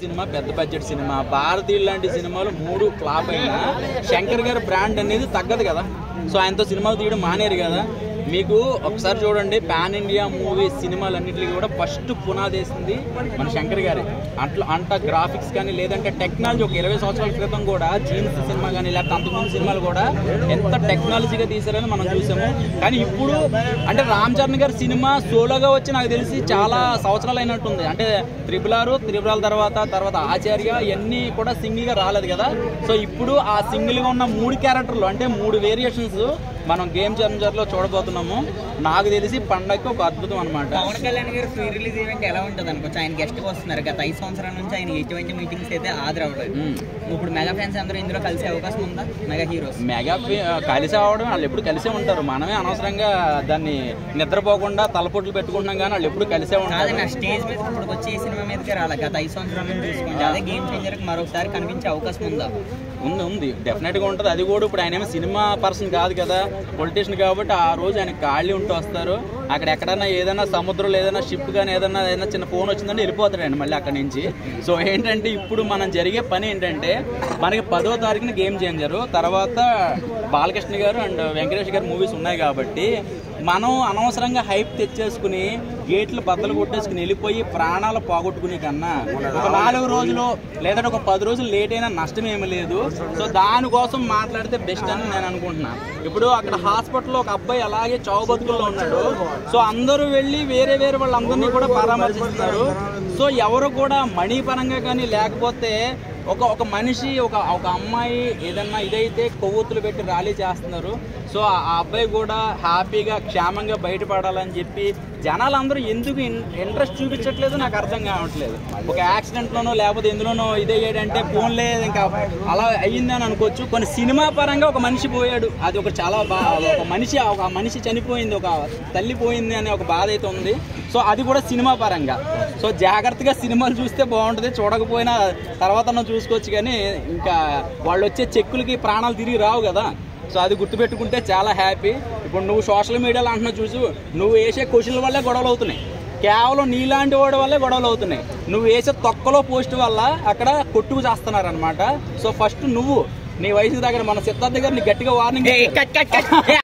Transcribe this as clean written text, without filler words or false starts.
Cinema పెద్ద budget cinema భారతీయులు లాంటి సినిమాలు 3 ఫ్లాప్ అయినా శంకర్ గారి బ్రాండ్ అనేది తగ్గదు కదా. సో ఆయనతో సినిమాలు తీయడం మానేరు కదా. మీకు ఒకసారి చూడండి, పాన్ ఇండియా మూవీ సినిమాలన్నింటికి కూడా ఫస్ట్ పునాది వేసింది మన శంకర్ గారే. అంట గ్రాఫిక్స్ కానీ లేదంటే టెక్నాలజీ ఒక 20 సంవత్సరాల క్రితం కూడా జీన్స్ సినిమా కానీ లేకపోతే అంతకుముందు సినిమాలు కూడా ఎంత టెక్నాలజీగా తీసారని మనం చూసాము. కానీ ఇప్పుడు అంటే రామ్ చరణ్ గారి సినిమా సోలోగా వచ్చి నాకు తెలిసి చాలా సంవత్సరాలు అయినట్టుంది. అంటే త్రిపుల్ ఆర్ తర్వాత ఆచార్య ఇవన్నీ కూడా సింగిల్గా రాలేదు కదా. సో ఇప్పుడు ఆ సింగిల్గా ఉన్న 3 క్యారెక్టర్లు అంటే 3 వేరియేషన్స్ మనం గేమ్ చేంజర్లో చూడబోతున్నాము. నాకు తెలిసి పండగకి ఒక అద్భుతం అనమాట. పవన్ కళ్యాణ్ గారు ఫ్రీ రిలీజ్ ఈవెంట్ ఎలా ఉంటుంది అనుకోవచ్చు. ఆయన గెస్ట్గా వస్తున్నారు. గత 5 సంవత్సరాల నుంచి ఆయన ఎటువంటి మీటింగ్స్ అయితే హాజరవ్వలేదు. ఇప్పుడు మెగా ఫ్యాన్స్ అందరూ ఇందులో కలిసే అవకాశం ఉందా? మెగా హీరోస్ కలిసి అవ్వడం వాళ్ళు ఎప్పుడు కలిసే ఉంటారు. మనమే అనవసరంగా దాన్ని నిద్రపోకుండా తలపొట్లు పెట్టుకుంటున్నాం కానీ వాళ్ళు ఎప్పుడు కలిసే ఉంటారు. నా స్టేజ్ మీద ఇప్పుడు వచ్చే సినిమా మీదకి రాలి గత 5 సంవత్సరాల నుంచి చూసుకుంటే అదే గేమ్ చేంజర్కి మరొకసారి కనిపించే అవకాశం ఉందా? ఉంది డెఫినెట్గా ఉంటుంది. అది కూడా ఇప్పుడు ఆయన ఏమో సినిమా పర్సన్ కాదు కదా, పొలిటీషియన్ కాబట్టి ఆ రోజు ఆయన ఖాళీ ఉంటూ వస్తారు. అక్కడ ఎక్కడైనా ఏదైనా సముద్రంలో ఏదైనా షిప్ కానీ ఏదైనా చిన్న ఫోన్ వచ్చిందంటే వెళ్ళిపోతాడు ఆయన మళ్ళీ అక్కడి నుంచి. సో ఏంటంటే ఇప్పుడు మనం జరిగే పని ఏంటంటే మనకి 10వ తారీఖున గేమ్ చేంజరు, తర్వాత బాలకృష్ణ గారు అండ్ వెంకటేష్ గారు మూవీస్ ఉన్నాయి కాబట్టి మనం అనవసరంగా హైప్ తెచ్చేసుకుని గేట్లు బద్దలు కొట్టేసుకుని వెళ్ళిపోయి ప్రాణాలు పోగొట్టుకునే కన్నా ఒక 4 రోజులు లేదంటే ఒక 10 రోజులు లేట్ అయినా నష్టం ఏమీ లేదు. సో దానికోసం మాట్లాడితే బెస్ట్ అని నేను అనుకుంటున్నాను. ఇప్పుడు అక్కడ హాస్పిటల్లో ఒక అబ్బాయి అలాగే చావు బతుకుల్లో ఉన్నాడు. సో అందరూ వెళ్ళి వేరే వాళ్ళందరినీ కూడా పరామర్శిస్తున్నారు. సో ఎవరు కూడా మనీ పరంగా కానీ లేకపోతే ఒక మనిషి ఒక అమ్మాయి ఏదన్నా ఇదైతే కొవ్వొత్తులు పెట్టి ర్యాలీ చేస్తున్నారు. సో ఆ అబ్బాయి కూడా హ్యాపీగా క్షేమంగా బయటపడాలని చెప్పి జనాలు అందరూ ఎందుకు ఇంట్రెస్ట్ చూపించట్లేదు నాకు అర్థం కావట్లేదు. ఒక యాక్సిడెంట్లోనో లేకపోతే ఎందులోనో ఇదయ్యాడంటే ఫోన్లే ఇంకా అలా అయ్యిందని అనుకోవచ్చు. కొన్ని సినిమా పరంగా ఒక మనిషి పోయాడు, అది ఒక చాలా ఒక మనిషి చనిపోయింది, ఒక తల్లి పోయింది అనే ఒక బాధ అయితే ఉంది. సో అది కూడా సినిమా పరంగా. సో జాగ్రత్తగా సినిమాలు చూస్తే బాగుంటుంది, చూడకపోయినా తర్వాత చూసుకోవచ్చు. కానీ ఇంకా వాళ్ళు వచ్చే చెక్కులకి ప్రాణాలు తిరిగి రావు కదా. సో అది గుర్తుపెట్టుకుంటే చాలా హ్యాపీ. ఇప్పుడు నువ్వు సోషల్ మీడియాలో అంటున్నావు చూసు, నువ్వు వేసే క్వశ్చన్ల వల్లే గొడవలు అవుతున్నాయి. కేవలం నీలాంటి వాడి వల్లే గొడవలు అవుతున్నాయి. నువ్వు వేసే తొక్కలో పోస్ట్ వల్ల అక్కడ కొట్టుకు చేస్తున్నారనమాట. సో ఫస్ట్ నువ్వు నీ వయసు దగ్గర మన సిద్ధార్థ గారిని గట్టిగా వార్నింగ్